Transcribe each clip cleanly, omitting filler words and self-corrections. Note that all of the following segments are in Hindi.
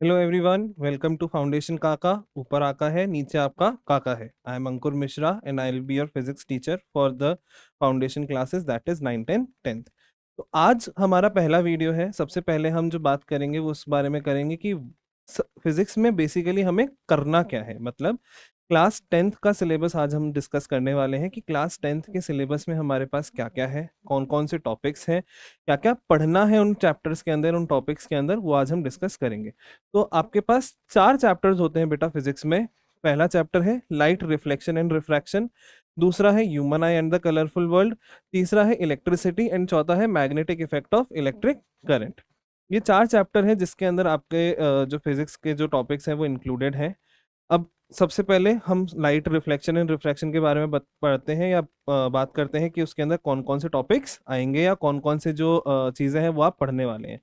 Hello everyone, welcome to foundation Kaka. ऊपर आका है, नीचे आपका काका है। I am Ankur Mishra and I will be your physics teacher for the foundation classes that is 9th and 10th। तो आज हमारा पहला वीडियो है। सबसे पहले हम जो बात करेंगे वो उस बारे में करेंगे कि फिजिक्स में बेसिकली हमें करना क्या है। मतलब क्लास 10th का सिलेबस आज हम डिस्कस करने वाले हैं कि क्लास 10th के सिलेबस में हमारे पास क्या क्या है, कौन कौन से टॉपिक्स हैं, क्या क्या पढ़ना है उन चैप्टर्स के अंदर, उन टॉपिक्स के अंदर, वो आज हम डिस्कस करेंगे। तो आपके पास 4 चैप्टर्स होते हैं बेटा फिजिक्स में। पहला चैप्टर है लाइट रिफ्लेक्शन एंड रिफ्रैक्शन, दूसरा है human eye and the colourful world, तीसरा है इलेक्ट्रिसिटी एंड चौथा है magnetic effect of electric current. ये 4 चैप्टर हैं जिसके अंदर आपके जो फिजिक्स के जो टॉपिक्स हैं वो इंक्लूडेड हैं। अब सबसे पहले हम लाइट रिफ्लेक्शन एंड रिफ्रैक्शन के बारे में पढ़ते हैं या बात करते हैं कि उसके अंदर कौन कौन से टॉपिक्स आएंगे या कौन कौन से जो चीज़ें हैं वो आप पढ़ने वाले हैं।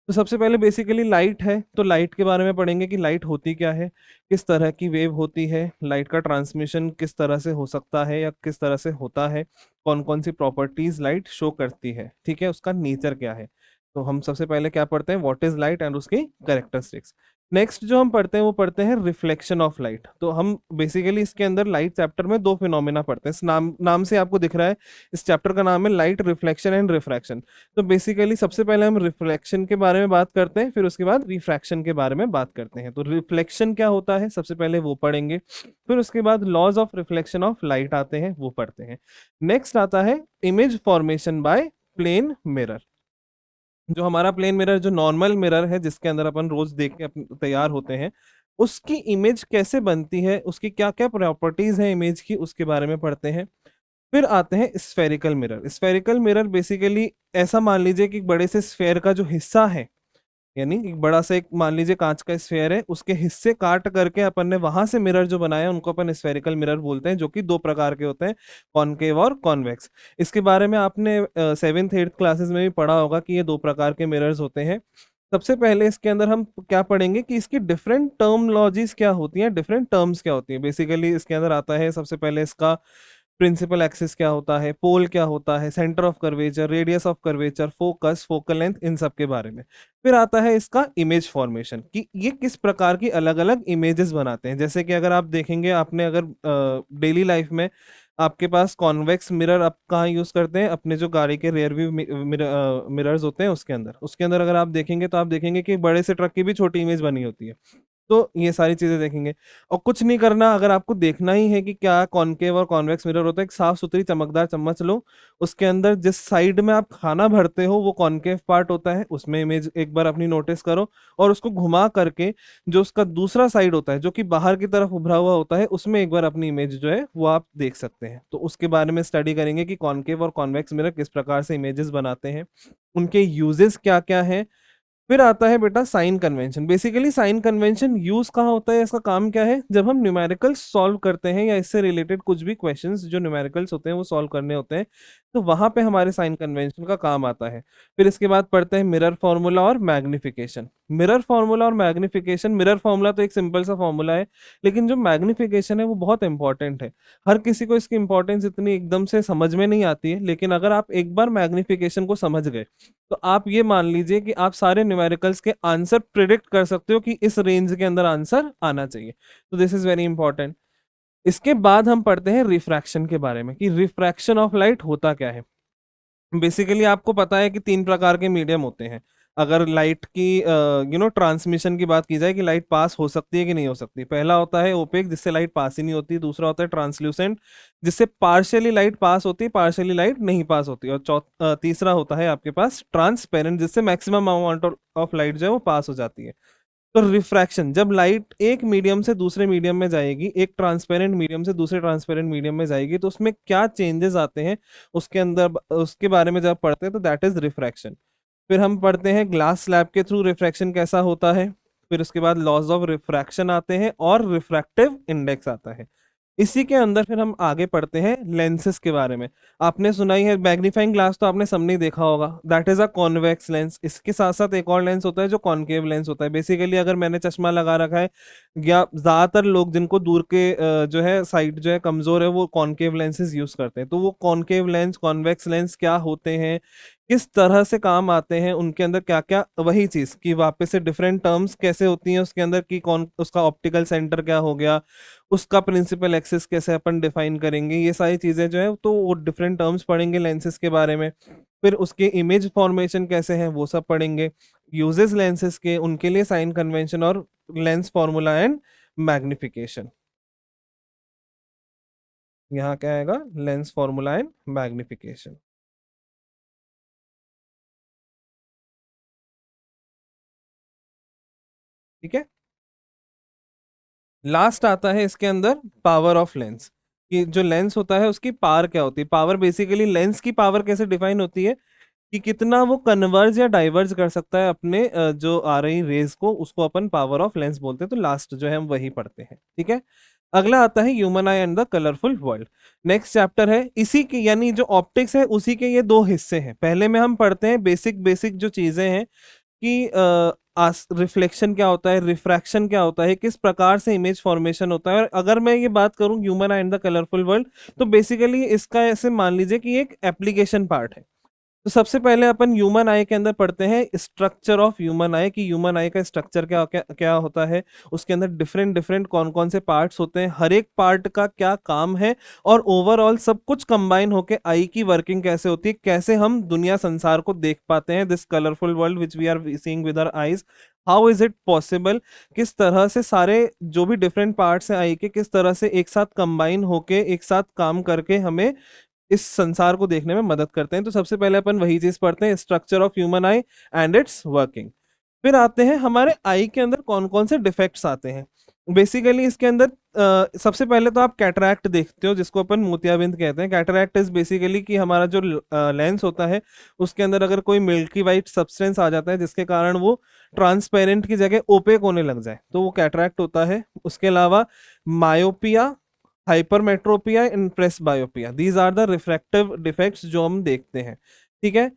तो सबसे पहले बेसिकली लाइट है, तो लाइट के बारे में पढ़ेंगे कि लाइट होती क्या है, किस तरह की वेव होती है, लाइट का ट्रांसमिशन किस तरह से हो सकता है या किस तरह से होता है, कौन कौन सी प्रॉपर्टीज लाइट शो करती है, ठीक है, उसका नेचर क्या है। तो हम सबसे पहले क्या पढ़ते हैं, व्हाट इज लाइट एंड उसकी कैरेक्टरिस्टिक्स। नेक्स्ट जो हम पढ़ते हैं वो पढ़ते हैं रिफ्लेक्शन ऑफ लाइट। तो हम बेसिकली इसके अंदर लाइट चैप्टर में 2 फिनोमेना पढ़ते हैं। इस नाम नाम से आपको दिख रहा है, इस चैप्टर का नाम है लाइट रिफ्लेक्शन एंड रिफ्रैक्शन। तो बेसिकली सबसे पहले हम रिफ्लेक्शन के बारे में बात करते हैं, फिर उसके बाद रिफ्रैक्शन के बारे में बात करते हैं। तो रिफ्लेक्शन क्या होता है सबसे पहले वो पढ़ेंगे, फिर उसके बाद laws of reflection of light आते हैं, वो पढ़ते हैं। नेक्स्ट आता है image formation by plane mirror. जो हमारा प्लेन मिरर, जो नॉर्मल मिरर है जिसके अंदर अपन रोज देख के तैयार होते हैं, उसकी इमेज कैसे बनती है, उसकी क्या क्या प्रॉपर्टीज हैं इमेज की, उसके बारे में पढ़ते हैं। फिर आते हैं spherical mirror. Spherical mirror basically ऐसा मान लीजिए कि बड़े से स्फेयर का जो हिस्सा है, यानी एक बड़ा सा, एक मान लीजिए कांच का स्फेयर है, उसके हिस्से काट करके अपन ने वहां से मिरर जो बनाया उनको अपन स्फेरिकल मिरर बोलते हैं, जो कि 2 प्रकार के होते हैं, कॉनकेव और कॉन्वेक्स। इसके बारे में आपने 7th 8th क्लासेस में भी पढ़ा होगा कि ये 2 प्रकार के मिरर्स होते हैं। सबसे पहले इसके अंदर हम क्या पढ़ेंगे कि इसकी डिफरेंट टर्मोलॉजीज क्या होती हैं, डिफरेंट टर्म्स क्या होती हैं। बेसिकली इसके अंदर आता है सबसे पहले इसका प्रिंसिपल एक्सिस क्या होता है, पोल क्या होता है, centre of curvature, radius of curvature, focus, focal length, इन सब के बारे में। फिर आता है इसका इमेज फॉर्मेशन कि ये किस प्रकार की अलग अलग इमेजेस बनाते हैं। जैसे कि अगर आप देखेंगे, आपने अगर डेली लाइफ में आपके पास कॉन्वेक्स मिरर आप कहाँ यूज करते हैं, अपने जो गाड़ी के रियर व्यू मिरर्स होते हैं उसके अंदर अगर आप देखेंगे तो आप देखेंगे कि बड़े से ट्रक की भी छोटी इमेज बनी होती है। तो ये सारी चीजें देखेंगे। और कुछ नहीं करना, अगर आपको देखना ही है कि क्या कॉनकेव और कॉन्वेक्स मिरर होता है, एक साफ सुथरी चमकदार चम्मच लो, उसके अंदर जिस साइड में आप खाना भरते हो वो कॉनकेव पार्ट होता है, उसमें इमेज एक बार अपनी नोटिस करो, और उसको घुमा करके जो उसका दूसरा साइड होता है जो कि बाहर की तरफ उभरा हुआ होता है, उसमें एक बार अपनी इमेज जो है वो आप देख सकते हैं। तो उसके बारे में स्टडी करेंगे कि कॉनकेव और कॉन्वेक्स मिरर किस प्रकार से इमेजेस बनाते हैं, उनके यूजेस क्या क्या हैं। फिर आता है बेटा sign convention. Basically sign convention use कहाँ होता है, इसका काम क्या है, जब हम न्यूमेरिकल्स सॉल्व करते हैं या इससे रिलेटेड कुछ भी क्वेश्चंस जो न्यूमेरिकल्स होते हैं वो सॉल्व करने होते हैं, तो वहां पे हमारे साइन कन्वेंशन का काम आता है। फिर इसके बाद पढ़ते हैं मिरर फॉर्मूला और मैग्निफिकेशन। मिरर फॉर्मूला और मैग्निफिकेशन, मिरर फॉर्मूला तो एक सिंपल सा फॉर्मूला है, लेकिन जो मैग्निफिकेशन है वो बहुत इंपॉर्टेंट है। हर किसी को इसकी इंपॉर्टेंस इतनी एकदम से समझ में नहीं आती है, लेकिन अगर आप एक बार मैग्निफिकेशन को समझ गए तो आप ये मान लीजिए कि आप सारे न्यूमेरिकल्स के आंसर प्रिडिक्ट कर सकते हो कि इस रेंज के अंदर आंसर आना चाहिए। तो दिस इज वेरी इंपॉर्टेंट। इसके बाद हम पढ़ते हैं रिफ्रैक्शन के बारे में कि रिफ्रैक्शन ऑफ लाइट होता क्या है। बेसिकली आपको पता है कि 3 प्रकार के मीडियम होते हैं। अगर लाइट की ट्रांसमिशन की बात की जाए कि लाइट पास हो सकती है कि नहीं हो सकती, पहला होता है ओपेक जिससे लाइट पास ही नहीं होती, दूसरा होता है ट्रांसल्यूसेंट जिससे पार्शियली लाइट पास होती है, पार्शियली लाइट नहीं पास होती, और तीसरा होता है आपके पास ट्रांसपेरेंट जिससे मैक्सिमम अमाउंट ऑफ लाइट जो है वो पास हो जाती है। तो रिफ्रैक्शन, जब लाइट एक मीडियम से दूसरे मीडियम में जाएगी, एक ट्रांसपेरेंट मीडियम से दूसरे ट्रांसपेरेंट मीडियम में जाएगी, तो उसमें क्या चेंजेस आते हैं उसके अंदर, उसके बारे में जब पढ़ते हैं तो दैट इज रिफ्रैक्शन। फिर हम पढ़ते हैं ग्लास स्लैब के थ्रू रिफ्रैक्शन कैसा होता है। फिर उसके बाद लॉज ऑफ रिफ्रैक्शन आते हैं और रिफ्रैक्टिव इंडेक्स आता है। इसी के अंदर फिर हम आगे पढ़ते हैं लेंसेस के बारे में। आपने सुना ही है मैग्नीफाइंग ग्लास, तो आपने सबने ही देखा होगा, that is a convex lens. इसके साथ साथ एक और लेंस होता है जो कॉनकेव लेंस होता है। बेसिकली अगर मैंने चश्मा लगा रखा है, या ज्यादातर लोग जिनको दूर के जो है साइट जो है कमजोर है वो कॉनकेव लेंसेज यूज करते हैं। तो वो कॉनकेव लेंस, कॉन्वेक्स लेंस क्या होते हैं, किस तरह से काम आते हैं, उनके अंदर क्या क्या, वही चीज कि वापस से डिफरेंट टर्म्स कैसे होती हैं उसके अंदर, कि कौन उसका ऑप्टिकल सेंटर क्या हो गया, उसका प्रिंसिपल एक्सिस कैसे अपन डिफाइन करेंगे, ये सारी चीजें जो है तो वो डिफरेंट टर्म्स पढ़ेंगे लेंसेज के बारे में। फिर उसके इमेज फॉर्मेशन कैसे है वो सब पढ़ेंगे, यूजेस लेंसेज के, उनके लिए साइन कन्वेंशन और लेंस फॉर्मूला एंड मैग्निफिकेशन। यहाँ क्या आएगा, लेंस फॉर्मूला एंड मैग्निफिकेशन। ठीक है। लास्ट आता है इसके अंदर पावर ऑफ लेंस, कि जो लेंस होता है उसकी पावर क्या होती है। पावर बेसिकली लेंस की पावर कैसे डिफाइन होती है, कि कितना वो कन्वर्ज या डाइवर्ज कर सकता है अपने जो आ रही रेज को, उसको अपन पावर ऑफ लेंस बोलते हैं। तो लास्ट जो है हम वही पढ़ते हैं। ठीक है। अगला आता है human eye and the colourful world. Next chapter है इसी के, यानी जो ऑप्टिक्स है उसी के ये दो हिस्से हैं। पहले में हम पढ़ते हैं बेसिक बेसिक जो चीजें हैं, कि रिफ्लेक्शन क्या होता है, रिफ्रैक्शन क्या होता है, किस प्रकार से इमेज फॉर्मेशन होता है। और अगर मैं ये बात करूं human eye and the colourful world, तो बेसिकली इसका ऐसे मान लीजिए कि एक एप्लीकेशन पार्ट है। तो सबसे पहले अपन ह्यूमन आई के अंदर पढ़ते हैं स्ट्रक्चर ऑफ ह्यूमन आई, कि ह्यूमन आई का स्ट्रक्चर क्या क्या क्या होता है, उसके अंदर डिफरेंट डिफरेंट कौन कौन से पार्ट्स होते हैं, हर एक पार्ट का क्या काम है, और ओवरऑल सब कुछ कंबाइन होके आई की वर्किंग कैसे होती है, कैसे हम दुनिया संसार को देख पाते हैं, this colourful world which we are seeing with our eyes, how is it possible, किस तरह से सारे जो भी डिफरेंट पार्ट्स हैं आई के, किस तरह से एक साथ कंबाइन होके एक साथ काम करके हमें इस संसार को देखने में मदद करते हैं। तो सबसे पहले अपन वही चीज पढ़ते हैं, structure of human eye and it's working. फिर आते हैं हमारे आई के अंदर कौन कौन से डिफेक्ट्स आते हैं। बेसिकली इसके अंदर सबसे पहले तो आप कैटरैक्ट देखते हो, जिसको अपन मोतियाबिंद कहते हैं। कैटरैक्ट इज बेसिकली कि हमारा जो लेंस होता है उसके अंदर अगर कोई मिल्की वाइट सब्सटेंस आ जाता है जिसके कारण वो ट्रांसपेरेंट की जगह ओपेक होने लग जाए, तो वो कैटरैक्ट होता है। उसके अलावा myopia, hypermetropia and presbyopia, these are the refractive defects जो हम देखते हैं। ठीक है।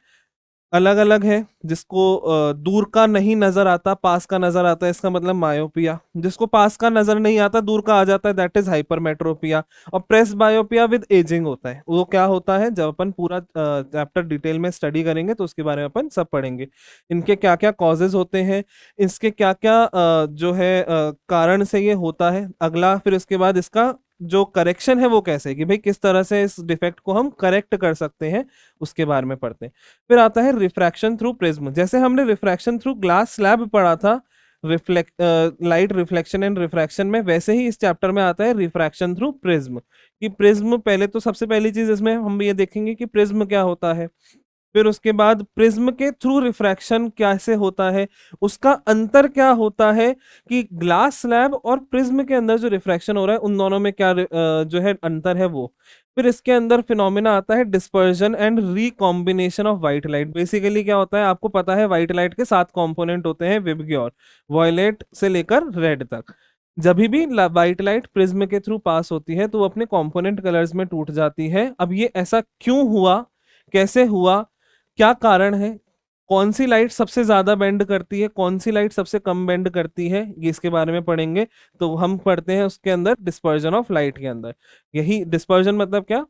अलग अलग है, जिसको दूर का नहीं नजर आता पास का नजर आता है, इसका मतलब मायोपिया। जिसको पास का नजर नहीं आता दूर का आ जाता है, दैट इज हाइपरमेट्रोपिया। और प्रेस बायोपिया विद एजिंग होता है, वो क्या होता है, जब अपन पूरा चैप्टर डिटेल में स्टडी करेंगे तो उसके बारे में अपन सब पढ़ेंगे, इनके क्या क्या कॉजेज होते हैं, इसके क्या क्या जो है कारण से ये होता है। अगला फिर इसके बाद इसका जो करेक्शन है वो कैसे है, कि भाई किस तरह से इस डिफेक्ट को हम करेक्ट कर सकते हैं, उसके बारे में पढ़ते हैं। फिर आता है रिफ्रैक्शन थ्रू प्रिज्म। जैसे हमने रिफ्रैक्शन थ्रू ग्लास स्लैब पढ़ा था, reflect light reflection and refraction में, वैसे ही इस चैप्टर में आता है रिफ्रैक्शन थ्रू प्रिज्म। कि प्रिज्म पहले तो सबसे पहली चीज इसमें हम ये देखेंगे कि प्रिज्म क्या होता है। फिर उसके बाद प्रिज्म के थ्रू रिफ्रैक्शन कैसे होता है, उसका अंतर क्या होता है, कि ग्लास स्लैब और प्रिज्म के अंदर जो रिफ्रैक्शन हो रहा है उन दोनों में क्या जो है अंतर है वो। फिर इसके अंदर फिनोमेना आता है dispersion and recombination of white light. Basically क्या होता है, आपको पता है व्हाइट लाइट के 7 कंपोनेंट होते हैं विबग्योर, वॉयलेट से लेकर रेड तक। जब भी व्हाइट लाइट प्रिज्म के थ्रू पास होती है तो वो अपने कंपोनेंट कलर्स में टूट जाती है। अब ये ऐसा क्यों हुआ, कैसे हुआ, क्या कारण है, कौन सी लाइट सबसे ज्यादा बेंड करती है, कौन सी लाइट सबसे कम बेंड करती है, ये इसके बारे में पढ़ेंगे। तो हम पढ़ते हैं उसके अंदर डिस्पर्जन ऑफ लाइट के अंदर। यही डिस्पर्जन मतलब क्या,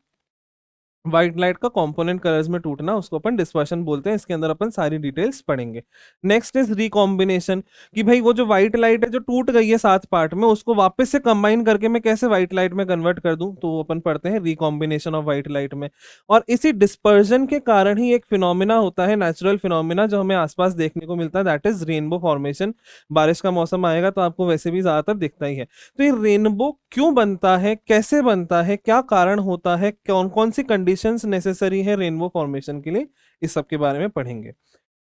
व्हाइट लाइट का कंपोनेंट कलर्स में टूटना, उसको अपन डिस्पर्शन बोलते हैं। इसके अंदर अपन सारी डिटेल्स पढ़ेंगे। नेक्स्ट इज रिकॉम्बिनेशन, कि भाई वो जो व्हाइट लाइट है जो टूट गई है 7 पार्ट में, उसको वापस से कंबाइन करके मैं कैसे व्हाइट लाइट में कन्वर्ट कर दूं, तो वो अपन पढ़ते हैं रिकॉम्बिनेशन ऑफ व्हाइट लाइट में। और इसी डिस्पर्जन के कारण ही एक फिनोमिना होता है, नेचुरल फिनोमिना, जो हमें आसपास देखने को मिलता है, दैट इज रेनबो फॉर्मेशन। बारिश का मौसम आएगा तो आपको वैसे भी ज्यादातर दिखता ही है। तो ये रेनबो क्यों बनता है, कैसे बनता है, क्या कारण होता है, कौन कौन सी कंडीशंस नेसेसरी है रेनबो फॉर्मेशन के लिए, इस सब के बारे में पढ़ेंगे।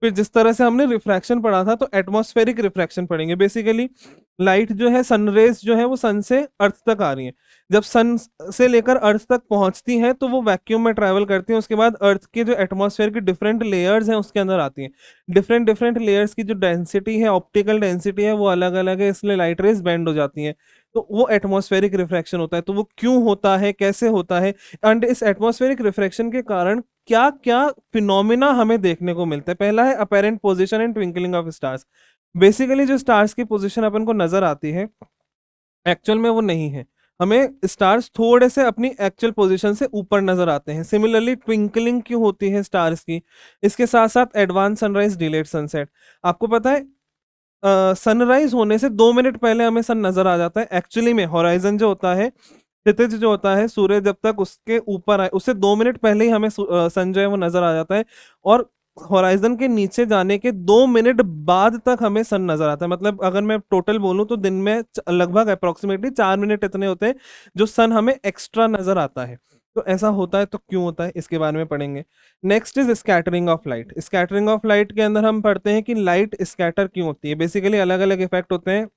फिर जिस तरह से हमने रिफ्रैक्शन पढ़ा था, तो एटमॉस्फेरिक रिफ्रैक्शन पढ़ेंगे। बेसिकली लाइट जो है, सनरेज जो है वो सन से अर्थ तक आ रही है, जब सन से लेकर अर्थ तक पहुंचती हैं तो वो वैक्यूम में ट्रैवल करती हैं। उसके बाद अर्थ के जो एटमॉस्फेयर की डिफरेंट लेयर्स हैं उसके अंदर आती हैं। डिफरेंट डिफरेंट लेयर्स की जो डेंसिटी है, ऑप्टिकल डेंसिटी है, वो अलग अलग है, इसलिए लाइट रेज बेंड हो जाती हैं। तो वो एटमॉस्फेरिक रिफ्रैक्शन होता है। तो वो क्यों होता है, कैसे होता है, एंड इस एटमॉस्फेरिक रिफ्रैक्शन के कारण क्या क्या फिनोमिना हमें देखने को मिलता है। पहला है apparent position and twinkling of stars. Basically जो स्टार्स की पोजीशन अपन को नजर आती है, एक्चुअल में वो नहीं है। हमें स्टार्स थोड़े से अपनी एक्चुअल पोजीशन से ऊपर नजर आते हैं। सिमिलरली ट्विंकलिंग क्यों होती है स्टार्स की, इसके साथ साथ एडवांस सनराइज डिलेड सनसेट। आपको पता है सनराइज होने से 2 मिनट पहले हमें सन नजर आ जाता है। एक्चुअली में होराइजन जो होता है, क्षितिज जो होता है, सूर्य जब तक उसके ऊपर आए उससे 2 मिनट पहले ही हमें सन जो है वो नजर आ जाता है। और होराइजन के नीचे जाने के 2 मिनट बाद तक हमें सन नजर आता है। मतलब अगर मैं टोटल बोलूं तो दिन में लगभग अप्रोक्सीमेटली 4 मिनट इतने होते हैं जो सन हमें एक्स्ट्रा नजर आता है। तो ऐसा होता है तो क्यों होता है, इसके बारे में पढ़ेंगे। Next is scattering of light. Scattering of light के अंदर हम पढ़ते हैं कि लाइट स्कैटर क्यों होती है। बेसिकली अलग अलग इफेक्ट होते हैं।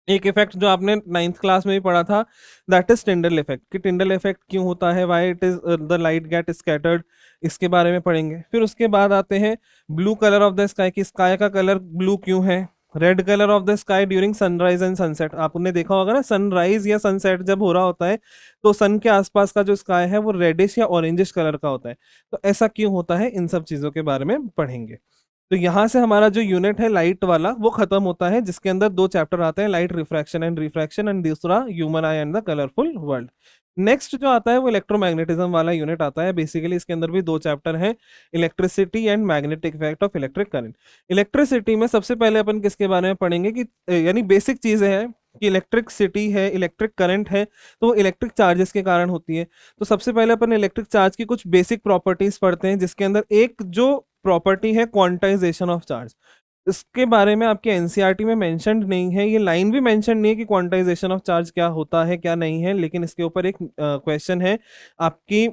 एक इफेक्ट जो आपने 9th क्लास में भी पढ़ा था, दैट इज टिंडल इफेक्ट। कि टिंडल इफेक्ट क्यों होता है, why it is the light get scattered, इसके बारे में पढ़ेंगे। फिर उसके बाद आते हैं blue colour of the sky, की स्काई का कलर ब्लू क्यों है। Red colour of the sky during sunrise and sunset. आपने देखा होगा ना, सनराइज या सनसेट जब हो रहा होता है तो सन के आसपास का जो स्काई है वो रेडिश या ऑरेंजिश कलर का होता है। तो ऐसा क्यों होता है, इन सब चीजों के बारे में पढ़ेंगे। तो यहाँ से हमारा जो यूनिट है लाइट वाला वो खत्म होता है, जिसके अंदर 2 चैप्टर आते हैं, light refraction and refraction and दूसरा human eye and the colourful world. Next जो आता है वो इलेक्ट्रोमैग्नेटिज्म वाला यूनिट आता है। बेसिकली इसके अंदर भी 2 चैप्टर हैं, electricity and magnetic effect of electric current. Electricity में सबसे पहले अपन किसके बारे में पढ़ेंगे कि यानी बेसिक चीजें हैं कि इलेक्ट्रिक सिटी है, इलेक्ट्रिक करंट है, तो वो इलेक्ट्रिक चार्जेस के कारण होती है। तो सबसे पहले अपन इलेक्ट्रिक चार्ज की कुछ बेसिक प्रॉपर्टीज पढ़ते हैं, जिसके अंदर एक जो प्रॉपर्टी है क्वांटाइजेशन ऑफ चार्ज। इसके बारे में आपके एनसीईआरटी में मेंशन्ड नहीं है, ये लाइन भी मेंशन नहीं है कि क्वांटाइजेशन ऑफ चार्ज क्या होता है क्या नहीं है, लेकिन इसके ऊपर एक क्वेश्चन है आपकी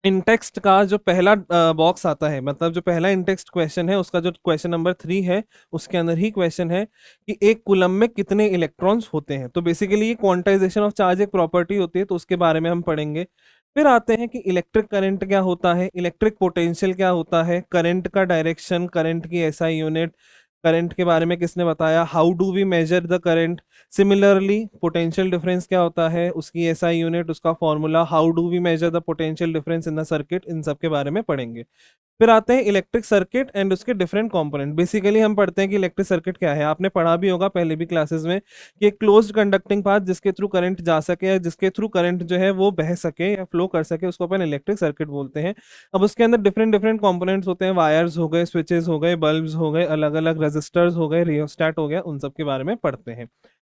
इंटेक्स्ट का जो पहला बॉक्स आता है, मतलब जो पहला इंटेक्स्ट क्वेश्चन है उसका जो क्वेश्चन नंबर 3 है उसके अंदर ही क्वेश्चन है कि एक कूलम में कितने इलेक्ट्रॉन्स होते हैं। तो बेसिकली ये क्वांटाइजेशन ऑफ चार्ज एक प्रॉपर्टी होती है, तो उसके बारे में हम पढ़ेंगे। फिर आते हैं कि इलेक्ट्रिक करंट क्या होता है, इलेक्ट्रिक पोटेंशियल क्या होता है, करंट का डायरेक्शन, करंट की एसआई यूनिट, करंट के बारे में किसने बताया, how do we measure the current. Similarly potential difference क्या होता है, उसकी एसआई यूनिट, उसका formula, how do we measure the potential difference in the circuit, इन सब के बारे में पढ़ेंगे। फिर आते हैं इलेक्ट्रिक सर्किट एंड उसके डिफरेंट कंपोनेंट। बेसिकली हम पढ़ते हैं कि इलेक्ट्रिक सर्किट क्या है। आपने पढ़ा भी होगा पहले भी क्लासेस में कि एक क्लोज्ड कंडक्टिंग पाथ जिसके थ्रू करंट जा सके या जिसके थ्रू करंट जो है वो बह सके या फ्लो कर सके, उसको अपन इलेक्ट्रिक सर्किट बोलते हैं। अब उसके अंदर डिफरेंट डिफरेंट कंपोनेंट्स होते हैं, वायर्स हो गए, स्विचेस हो गए, बल्ब्स हो गए, अलग अलग रेजिस्टर्स हो गए, रियोस्टेट हो गया, उन सब के बारे में पढ़ते हैं।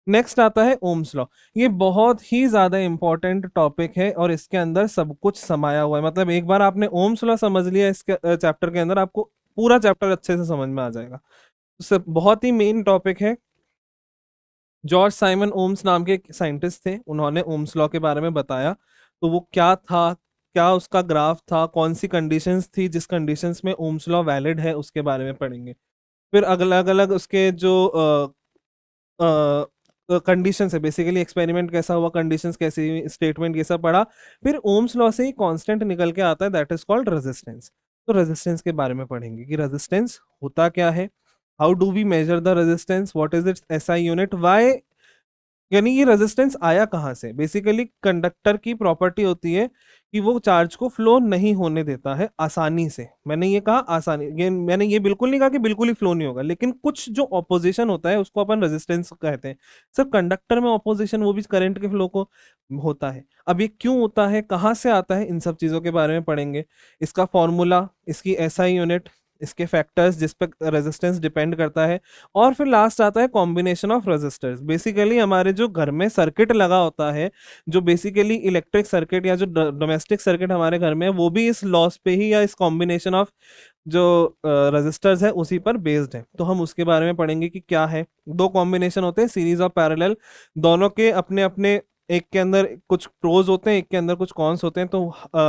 नेक्स्ट आता है ओम्स लॉ। ये बहुत ही ज्यादा इंपॉर्टेंट टॉपिक है और इसके अंदर सब कुछ समाया हुआ है। मतलब एक बार आपने ओम्स लॉ समझ लिया इसके चैप्टर के अंदर, आपको पूरा चैप्टर अच्छे से समझ में आ जाएगा। सब बहुत ही मेन टॉपिक है। जॉर्ज साइमन ओम्स नाम के साइंटिस्ट थे, उन्होंने ओम्स लॉ के बारे में बताया। तो वो क्या था, क्या उसका ग्राफ था, कौन सी कंडीशंस थी जिस कंडीशंस में ओम्स लॉ वैलिड है, उसके बारे में पढ़ेंगे। फिर अलग अलग उसके जो कंडीशंस है, बेसिकली एक्सपेरिमेंट कैसा हुआ, कंडीशंस कैसी हुई, स्टेटमेंट ये सब पढ़ा। फिर ओम्स लॉ से ही कांस्टेंट निकल के आता है, दैट इज कॉल्ड रेजिस्टेंस। तो रेजिस्टेंस के बारे में पढ़ेंगे कि रेजिस्टेंस होता क्या है, how do we measure the resistance, what is its SI unit, why, यानी ये रेजिस्टेंस आया कहाँ से। बेसिकली कंडक्टर की प्रॉपर्टी होती है कि वो चार्ज को फ्लो नहीं होने देता है आसानी से। मैंने ये कहा आसानी, ये मैंने ये बिल्कुल नहीं कहा कि बिल्कुल ही फ्लो नहीं होगा, लेकिन कुछ जो ऑपोजिशन होता है उसको अपन रेजिस्टेंस कहते हैं। सर कंडक्टर में ऑपोजिशन वो भी करंट के फ्लो को होता है। अब ये क्यों होता है, कहाँ से आता है, इन सब चीजों के बारे में पढ़ेंगे। इसका फॉर्मूला, इसकी एसआई यूनिट, इसके फैक्टर्स जिस पे रेजिस्टेंस डिपेंड करता है। और फिर लास्ट आता है कॉम्बिनेशन ऑफ रेजिस्टर्स। बेसिकली हमारे जो घर में सर्किट लगा होता है, जो बेसिकली इलेक्ट्रिक सर्किट या जो डोमेस्टिक सर्किट हमारे घर में है, वो भी इस लॉस पे ही या इस कॉम्बिनेशन ऑफ जो रेजिस्टर्स है उसी पर बेस्ड है। तो हम उसके बारे में पढ़ेंगे कि क्या है। 2 कॉम्बिनेशन होते हैं, सीरीज और पैरेलल, दोनों के अपने अपने, एक के अंदर कुछ प्रोज होते हैं, एक के अंदर कुछ कॉन्स होते हैं। तो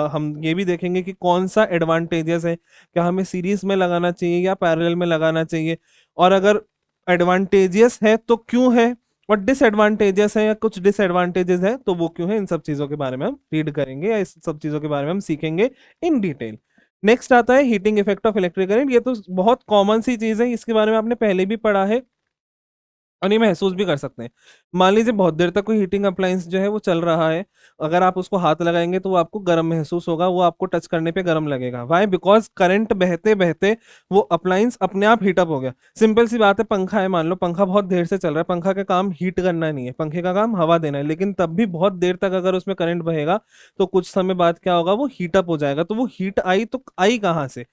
हम ये भी देखेंगे कि कौन सा एडवांटेजेस है, क्या हमें सीरीज में लगाना चाहिए या पैरेलल में लगाना चाहिए, और अगर एडवांटेजियस है तो क्यों है, और डिसएडवांटेजेस है या कुछ डिसएडवांटेजेस है तो वो क्यों है। इन सब चीजों के बारे में हम रीड करेंगे या इस सब चीजों के बारे में हम सीखेंगे इन डिटेल। नेक्स्ट आता है heating effect of electric current. ये तो बहुत कॉमन सी चीज है, इसके बारे में आपने पहले भी पढ़ा है। और ये महसूस भी कर सकते हैं। मान लीजिए बहुत देर तक कोई हीटिंग अप्लायंस जो है वो चल रहा है, अगर आप उसको हाथ लगाएंगे तो वो आपको गर्म महसूस होगा, वो आपको टच करने पे गर्म लगेगा। वाई? बिकॉज करंट बहते बहते वो अप्लायंस अपने आप हीटअप हो गया। सिंपल सी बात है, पंखा है, मान लो पंखा बहुत देर से चल रहा है, पंखा का काम हीट करना नहीं है, पंखे का काम हवा देना है, लेकिन तब भी बहुत देर तक अगर उसमें करंट बहेगा तो कुछ समय बाद क्या होगा, वो हीटअप हो जाएगा। तो वो हीट आई तो आई कहाँ से?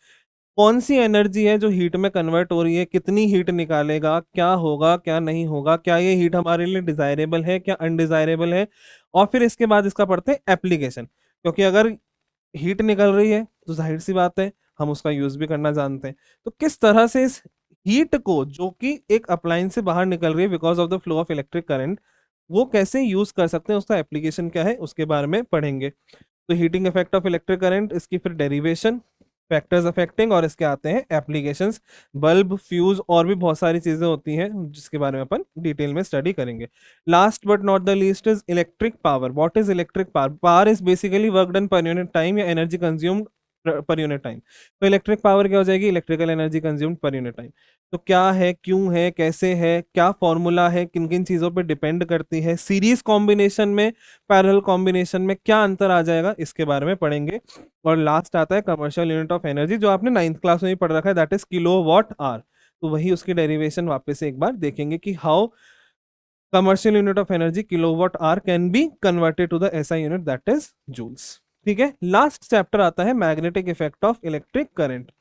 कौन सी एनर्जी है जो हीट में कन्वर्ट हो रही है, कितनी हीट निकालेगा, क्या होगा क्या नहीं होगा, क्या ये हीट हमारे लिए डिजायरेबल है क्या अनडिजायरेबल है। और फिर इसके बाद इसका पढ़ते हैं एप्लीकेशन, क्योंकि अगर हीट निकल रही है तो जाहिर सी बात है हम उसका यूज भी करना जानते हैं। तो किस तरह से इस हीट को, जो कि एक अप्लायंस से बाहर निकल रही है because of the flow of electric current, वो कैसे यूज कर सकते हैं, उसका एप्लीकेशन क्या है, उसके बारे में पढ़ेंगे। तो heating effect of electric current, इसकी फिर डेरिवेशन, फैक्टर्स अफेक्टिंग, और इसके आते हैं एप्लीकेशंस, बल्ब, फ्यूज, और भी बहुत सारी चीजें होती हैं जिसके बारे में अपन डिटेल में स्टडी करेंगे। Last but not the least is electric power. What is electric power? Power is basically work done per unit time या energy consumed per unit time. तो इलेक्ट्रिक पावर क्या हो जाएगी? Electrical energy consumed per unit time. तो क्या है, क्यों है, कैसे है, क्या फॉर्मूला है, किन किन चीजों पे डिपेंड करती है, सीरीज कॉम्बिनेशन में, पैरेलल कॉम्बिनेशन में क्या अंतर आ जाएगा, इसके बारे में पढ़ेंगे। और लास्ट आता है कमर्शियल यूनिट ऑफ एनर्जी, जो आपने 9th क्लास में ही पढ़ रखा है, that is kilowatt hour. तो वही उसकी डेरिवेशन वापस से एक बार देखेंगे कि how commercial unit of energy kilowatt hour can be converted to the SI unit, that is joules. ठीक है, लास्ट चैप्टर आता है magnetic effect of electric current.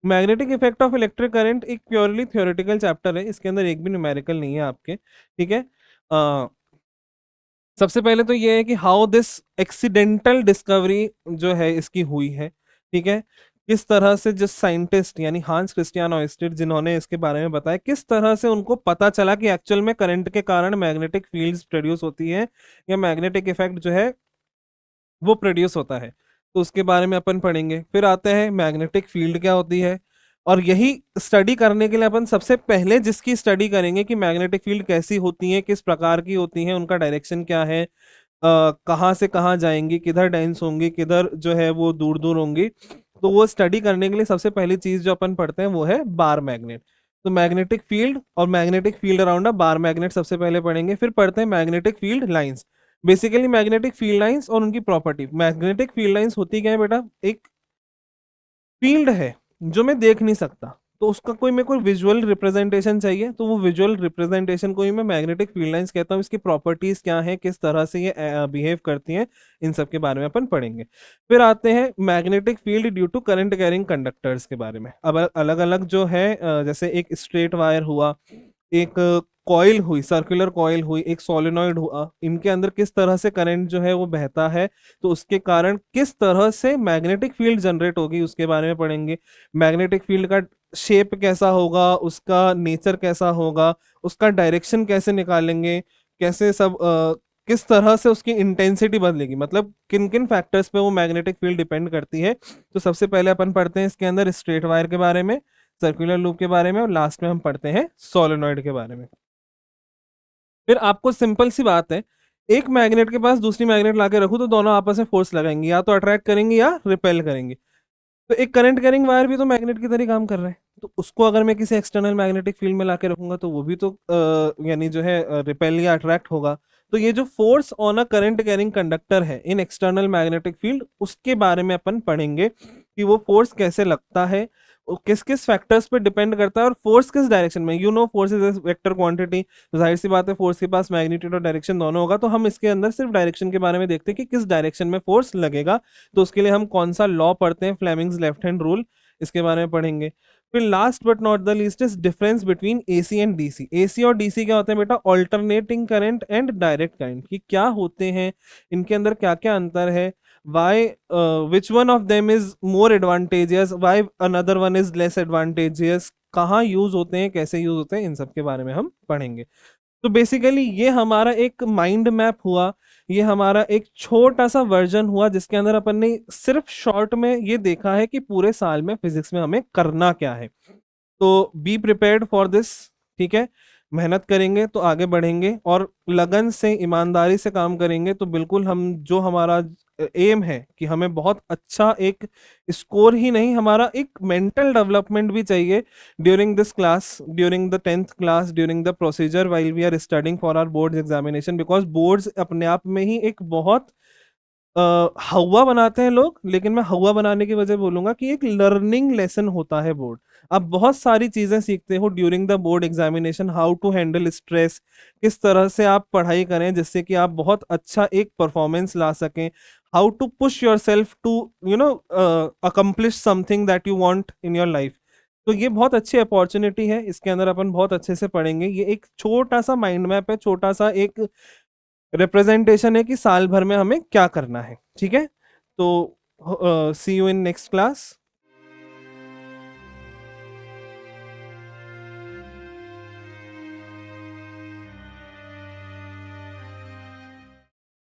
Magnetic effect of electric current एक प्योरली थ्योरेटिकल चैप्टर है, इसके अंदर एक भी न्यूमेरिकल नहीं है आपके। ठीक है, सबसे पहले तो ये है कि हाउ दिस एक्सीडेंटल डिस्कवरी जो है इसकी हुई है। ठीक है, किस तरह से जिस साइंटिस्ट यानी हांस क्रिस्टियन ऑयस्टेड जिन्होंने इसके बारे में बताया, किस तरह से उनको पता चला कि एक्चुअल में करंट के कारण मैग्नेटिक फील्ड्स प्रोड्यूस होती है या मैग्नेटिक इफेक्ट जो है वो प्रोड्यूस होता है। तो उसके बारे में अपन पढ़ेंगे। फिर आते हैं मैग्नेटिक फील्ड क्या होती है, और यही स्टडी करने के लिए अपन सबसे पहले जिसकी स्टडी करेंगे कि मैग्नेटिक फील्ड कैसी होती है, किस प्रकार की होती है, उनका डायरेक्शन क्या है, कहाँ से कहाँ जाएंगी, किधर डेंस होंगी, किधर जो है वो दूर दूर होंगी। तो वो स्टडी करने के लिए सबसे पहली चीज जो अपन पढ़ते हैं वो है बार मैग्नेट। तो मैग्नेटिक फील्ड और मैग्नेटिक फील्ड अराउंड अ बार मैग्नेट सबसे पहले पढ़ेंगे। फिर पढ़ते हैं magnetic field lines, basically magnetic field lines और उनकी प्रॉपर्टी। मैग्नेटिक फील्ड लाइंस होती क्या है बेटा? एक फील्ड है जो मैं देख नहीं सकता, तो उसका कोई मेरे को विजुअल रिप्रेजेंटेशन चाहिए, तो वो विजुअल रिप्रेजेंटेशन को ही मैं मैग्नेटिक फील्ड लाइंस कहता हूँ। इसकी प्रॉपर्टीज क्या है, किस तरह से ये बिहेव करती हैं, इन सब के बारे में अपन पढ़ेंगे। फिर आते हैं magnetic field due to current carrying conductors के बारे में। अब अलग अलग जो है जैसे एक स्ट्रेट वायर हुआ, एक कॉइल हुई, सर्कुलर कॉइल हुई, एक सोलेनॉइड हुआ, इनके अंदर किस तरह से करंट जो है वो बहता है, तो उसके कारण किस तरह से मैग्नेटिक फील्ड जनरेट होगी उसके बारे में पढ़ेंगे। मैग्नेटिक फील्ड का शेप कैसा होगा, उसका नेचर कैसा होगा, उसका डायरेक्शन कैसे निकालेंगे, कैसे सब किस तरह से उसकी इंटेंसिटी बदलेगी, मतलब किन किन फैक्टर्स पे वो मैग्नेटिक फील्ड डिपेंड करती है। तो सबसे पहले अपन पढ़ते हैं इसके अंदर स्ट्रेट वायर के बारे में, सर्कुलर लूप के बारे में, और लास्ट में हम पढ़ते हैं सोलेनॉइड के बारे में। फिर आपको सिंपल सी बात है, एक मैग्नेट के पास दूसरी मैग्नेट लाके रखूं तो दोनों आपस में फोर्स लगाएंगे, या तो अट्रैक्ट करेंगे या रिपेल करेंगे। तो एक करंट कैरिंग वायर भी तो मैग्नेट की तरह काम कर रहा है, तो उसको अगर मैं किसी एक्सटर्नल मैग्नेटिक फील्ड में लाके रखूंगा तो वो भी तो यानी जो है रिपेल या अट्रैक्ट होगा। तो ये जो force on a current carrying conductor है इन एक्सटर्नल मैग्नेटिक फील्ड, उसके बारे में अपन पढ़ेंगे कि वो फोर्स कैसे लगता है, वो किस किस फैक्टर्स पे डिपेंड करता है, और फोर्स किस डायरेक्शन में। You know force is vector quantity, तो जाहिर सी बात है फोर्स के पास मैग्नीट्यूड और डायरेक्शन दोनों होगा। तो हम इसके अंदर सिर्फ डायरेक्शन के बारे में देखते हैं कि किस डायरेक्शन में फोर्स लगेगा। तो उसके लिए हम कौन सा लॉ पढ़ते हैं, फ्लेमिंग्स लेफ्ट हैंड रूल, इसके बारे में पढ़ेंगे। फिर last but not the least is difference between AC and DC. AC और डीसी क्या होते हैं बेटा? Alternating current and direct current, कि क्या होते हैं, इनके अंदर क्या क्या अंतर है, why which one of them is more advantageous, why another one is less advantageous, कहाँ यूज होते हैं, कैसे यूज होते हैं, इन सब के बारे में हम पढ़ेंगे। तो बेसिकली ये हमारा एक माइंड मैप हुआ, ये हमारा एक छोटा सा वर्जन हुआ जिसके अंदर अपन ने सिर्फ शॉर्ट में ये देखा है कि पूरे साल में फिजिक्स में हमें करना क्या है। तो बी प्रिपेयर्ड फॉर दिस। ठीक है, मेहनत करेंगे तो आगे बढ़ेंगे, और लगन से ईमानदारी से काम करेंगे तो बिल्कुल हम जो हमारा एम है कि हमें बहुत अच्छा एक स्कोर ही नहीं, हमारा एक मेंटल डेवलपमेंट भी चाहिए during this class, during the 10th class, during the procedure while we are studying for our boards examination, because boards अपने आप में ही एक बहुत हवा बनाते हैं लोग, लेकिन मैं हवा बनाने की वजह बोलूंगा कि एक लर्निंग लेसन होता है बोर्ड। आप बहुत सारी चीजें सीखते हो during the board examination, how to handle stress, किस तरह से आप पढ़ाई करें जिससे कि आप बहुत अच्छा एक परफॉर्मेंस ला सकें, how to push yourself to accomplish something that you want in your life. तो ये बहुत अच्छी अपॉर्चुनिटी है, इसके अंदर अपन बहुत अच्छे से पढ़ेंगे। ये एक छोटा सा माइंड मैप है, छोटा सा एक रिप्रेजेंटेशन है कि साल भर में हमें क्या करना है। ठीक है, तो सी यू इन नेक्स्ट क्लास।